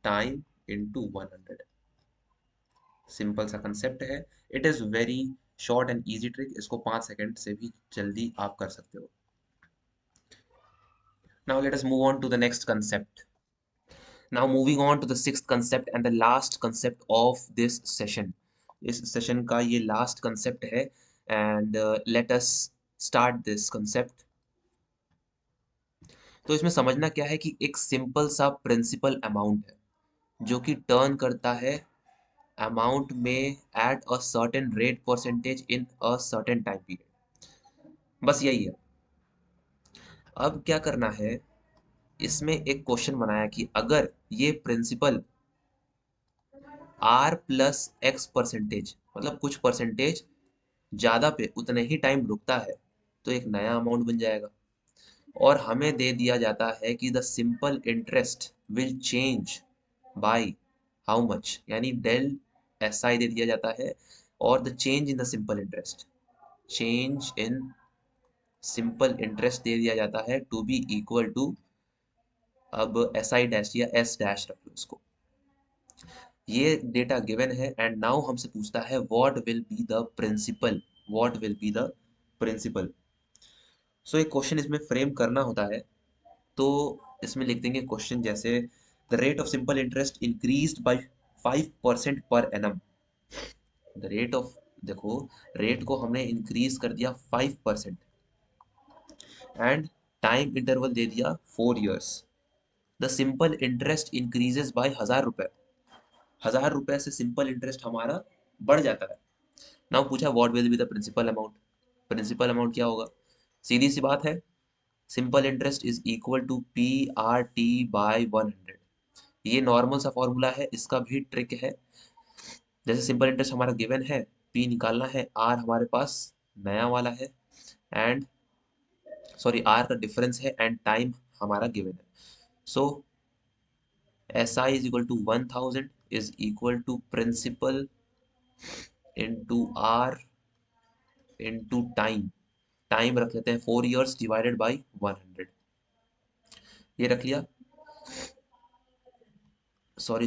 time into 100। Simple सा concept है। It is very short and easy trick, इसको 5 second से भी जल्दी आप कर सकते हो। Now let us move on to the next concept. Now moving on to the sixth concept and the last concept of this session. इस session का ये लास्ट कंसेप्ट है and let us start this concept. तो इसमें समझना क्या है कि एक सिंपल सा प्रिंसिपल अमाउंट है जो कि टर्न करता है अमाउंट में at a certain rate percentage in a certain time period. बस यही है। अब क्या करना है, इसमें एक क्वेश्चन बनाया कि अगर ये principal R plus x percentage मतलब कुछ परसेंटेज ज्यादा पे उतने ही टाइम रुकता है तो एक नया अमाउंट बन जाएगा। और हमें दे दिया जाता है कि the simple interest will change by how much, यानी डेल एस आई दे दिया जाता है और the change in the simple interest, change in simple interest दे दिया जाता है टू बी इक्वल टू, अब एस आई डैश या एस डैश रख लो इसको। ये डेटा गिवन है एंड नाउ हमसे पूछता है what will be the principal, what will be the principal. So एक क्वेश्चन इसमें फ्रेम करना होता है तो इसमें लिख देंगे क्वेश्चन जैसे the rate of simple interest increased by 5% per annum. The rate of, देखो रेट को हमने इंक्रीज कर दिया 5% एंड टाइम इंटरवल दे दिया 4 years। The simple interest increases by 1000 रुपए, 1000 रुपए से सिंपल इंटरेस्ट हमारा बढ़ जाता है। नाउ पूछा what will be the principal amount. Principal amount क्या होगा, सीधी सी बात है, simple interest is equal to P R T by 100। ये नॉर्मल सा फॉर्मूला है, इसका भी ट्रिक है। जैसे सिंपल इंटरेस्ट हमारा गिवन है, पी निकालना है, आर हमारे पास नया वाला है एंड सॉरी आर का डिफरेंस है एंड टाइम हमारा गिवन है। So S I is equal to 1000 is equal to principal into R into time. Time रख लेते हैं 4 years डिवाइडेड बाई 100। ये रख लिया। सॉरी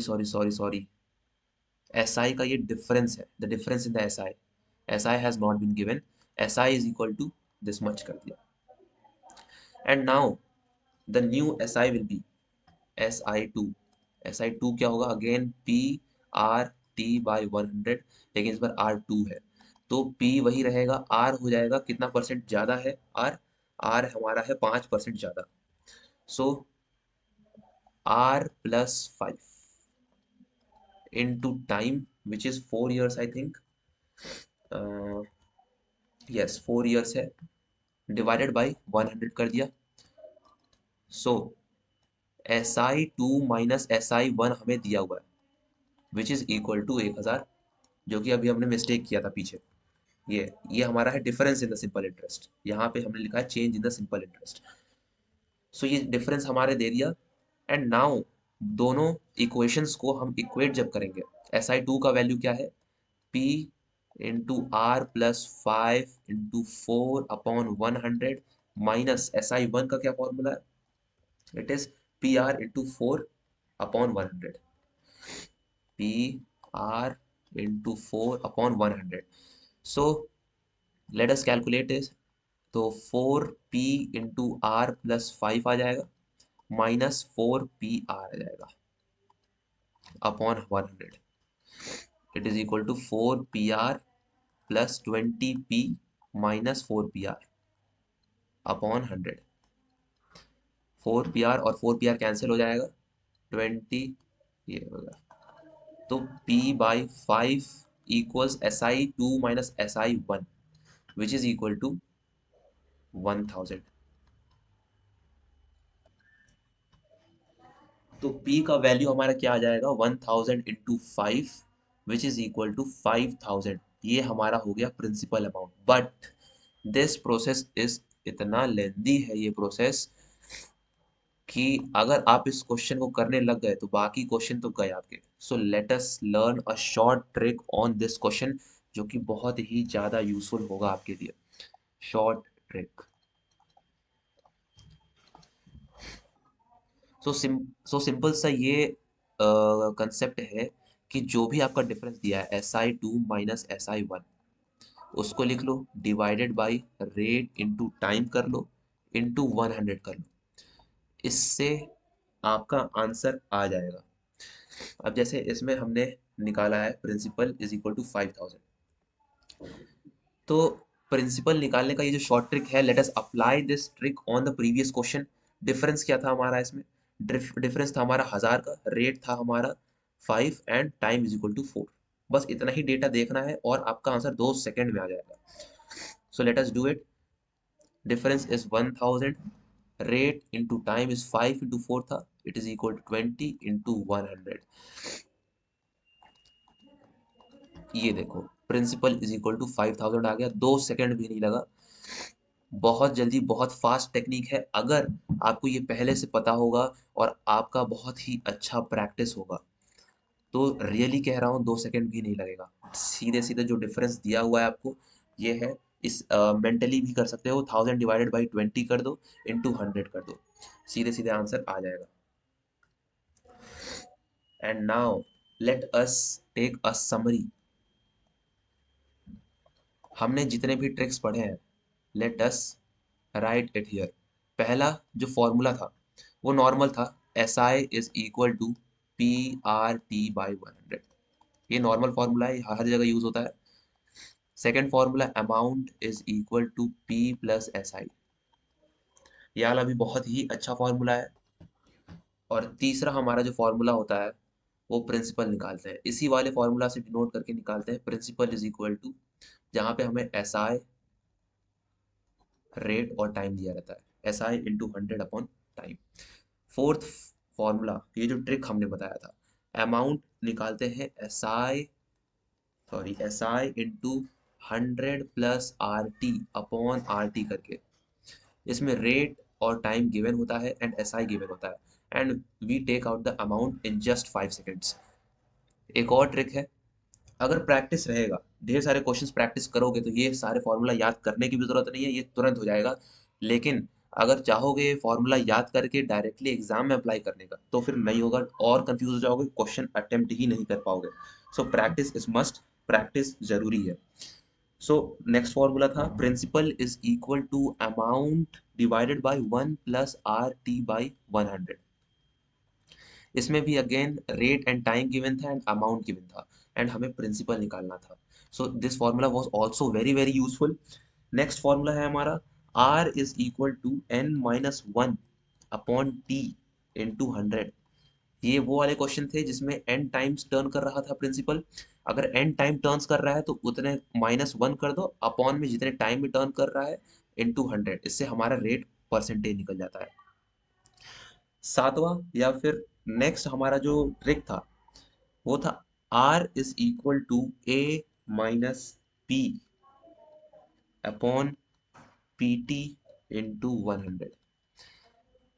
एस आई का ये डिफरेंस है, the difference in the S I, S I has not been given, S I is equal to this much कर दिया। And now the new S I will be S I two. S I two क्या होगा, again P R T by 100, लेकिन इस बार are to है तो P वही रहेगा, आर हो जाएगा कितना परसेंट ज्यादा है, आर आर हमारा है 5% ज्यादा। सो are plus 5 into time which is 4 years I think, yes 4 years है, डिवाइडेड बाई 100 कर दिया। So S I two minus S I one हमें दिया हुआ है विच इज इक्वल टू 1000, जो कि अभी हमने मिस्टेक किया था पीछे। ये हमारा है difference in the simple interest, यहाँ पे हमने लिखा है change in the simple interest. So ये डिफरेंस हमारे दे दिया एंड नाउ दोनों इक्वेशंस को हम इक्वेट जब करेंगे, एस आई टू का वैल्यू क्या है, P into R plus 5 into 4/100 minus S I one का क्या फॉर्मूला है, it is P R into 4/100, P R into 4/100। So let us calculate is, तो 4p इंटू आर प्लस 5 आ जाएगा minus 4pr आ जाएगा upon 100। It is equal to 4pr plus 20p minus 4pr upon 100। 4pr और 4pr cancel हो जाएगा, 20 ये होगा, तो p by 5 equals S I two minus S I one which is equal to 1000। तो p का वैल्यू हमारा क्या आ जाएगा, 1000 into 5 which is equal to 5000। ये हमारा हो गया principal amount. But this process is इतना लेंदी है ये प्रोसेस कि अगर आप इस क्वेश्चन को करने लग गए तो बाकी क्वेश्चन तो गए आपके। सो let us learn a short trick on this question जो कि बहुत ही ज्यादा यूजफुल होगा आपके लिए। शॉर्ट ट्रिक, सो सिंपल सा ये कंसेप्ट है कि जो भी आपका डिफरेंस दिया है SI2 माइनस SI1, उसको लिख लो divided by rate into time कर लो इंटू 100 कर लो, इससे आपका आंसर आ जाएगा। अब जैसे इसमें हमने निकाला है प्रिंसिपल इज इक्वल टू 5000, तो प्रिंसिपल निकालने का ये जो शॉर्ट ट्रिक है, late us apply this trick on the previous question. Difference क्या था हमारा इसमें? डिफरेंस था हमारा 1000 का, रेट था हमारा 5 and time is equal to 4। बस इतना ही डेटा देखना है और आपका आंसर 2 सेकंड में आ जाएगा। So let us do it. Difference is 1000, rate into time is 5 into 4 था, it is equal to 20 into 100। ये देखो प्रिंसिपल इज इक्वल टू 5000 आ गया, 2 सेकंड भी नहीं लगा। बहुत जल्दी, बहुत फास्ट टेक्निक है। अगर आपको ये पहले से पता होगा और आपका बहुत ही अच्छा प्रैक्टिस होगा तो रियली कह रहा हूँ 2 सेकंड भी नहीं लगेगा। सीधे सीधे जो डिफरेंस दिया हुआ है आपको ये है। इस मेंटली भी कर सकते हो, 1000 डिवाइडेड बाई 20 कर दो इंटू 100 कर दो, सीधे सीधे आंसर आ जाएगा। And now let us take a summary. हमने जितने भी ट्रिक्स पढ़े हैं, let us write it here. पहला जो फॉर्मूला था वो नॉर्मल था, SI is equal to PR/T/100। ये नॉर्मल फॉर्मूला है, हर जगह यूज होता है। Second formula amount is equal to P plus SI, ये वाला भी बहुत ही अच्छा फॉर्मूला है। और तीसरा हमारा जो फॉर्मूला होता है वो प्रिंसिपल निकालते हैं, इसी वाले फॉर्मूला से डिनोट करके निकालते हैं। प्रिंसिपल इज इक्वल टू, जहाँ पे हमें SI, रेट और टाइम दिया रहता है, SI into 100 upon time. Fourth formula, ये जो ट्रिक हमने बताया था, अमाउंट निकालते हैं SI into 100 plus RT upon RT करके। इसमें रेट और टाइम गिवन होता है एंड SI गिवन होता है and we take out the amount in just 5 seconds. एक और ट्रिक है, अगर प्रैक्टिस रहेगा, ढेर सारे क्वेश्चंस प्रैक्टिस करोगे तो ये सारे फॉर्मूला याद करने की भी जरूरत नहीं है, ये तुरंत हो जाएगा। लेकिन अगर चाहोगे ये फॉर्मूला याद करके डायरेक्टली एग्जाम में अप्लाई करने का तो फिर नहीं होगा, और कंफ्यूज हो जाओगे, क्वेश्चन अटेम्प्ट ही नहीं कर पाओगे। So practice is must, practice जरूरी है। सो नेक्स्ट फॉर्मूला था principal is equal to amount divided by 1 plus RT/100। इसमें भी again rate and time given था एंड अमाउंट गिवन था एंड हमें प्रिंसिपल निकालना था। So this formula was also very very useful. Next formula है हमारा R is equal to N-1 upon T into 100। ये वो वाले क्वेश्चन थे जिसमें n टाइम्स टर्न कर रहा था प्रिंसिपल। अगर n टाइम टर्न्स कर रहा है तो उतने -1 कर दो अपॉन में जितने टाइम में टर्न कर रहा है इंटू 100, इससे हमारा रेट परसेंटेज निकल जाता है। सातवां या फिर नेक्स्ट हमारा जो ट्रिक था वो था R is equal to A-P upon PT into 100।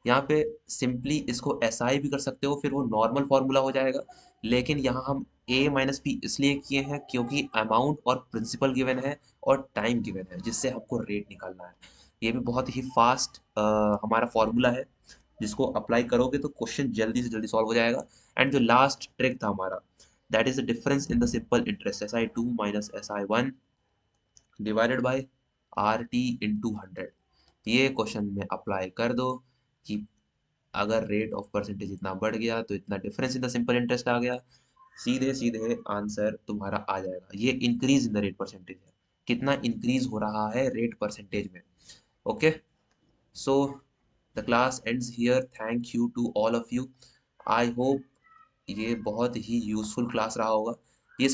यहाँ पे सिंपली इसको SI भी कर सकते हो, फिर वो नॉर्मल फॉर्मूला हो जाएगा। लेकिन यहाँ हम A-P इसलिए किए हैं क्योंकि अमाउंट और प्रिंसिपल गिवन है और टाइम गिवन है, जिससे हमको रेट निकालना है। ये भी बहुत ही फास्ट हमारा फॉर्मूला है, जिसको अप्लाई करोगे तो क्वेश्चन जल्दी से जल्दी सॉल्व हो जाएगा। एंड जो लास्ट ट्रिक था हमारा, that is the difference in the simple interest, SI2 minus SI1 divided by RT into 100। ये क्वेश्चन में अप्लाई कर दो कि अगर रेट ऑफ परसेंटेज इतना बढ़ गया तो इतना difference in the simple interest आ गया, सीधे सीधे आंसर तुम्हारा आ जाएगा। ये increase in the rate percentage है, कितना इंक्रीज हो रहा है रेट परसेंटेज में। Okay, so the class ends here, thank you to all of you. I hope ये बहुत ही यूजफुल क्लास रहा होगा। ये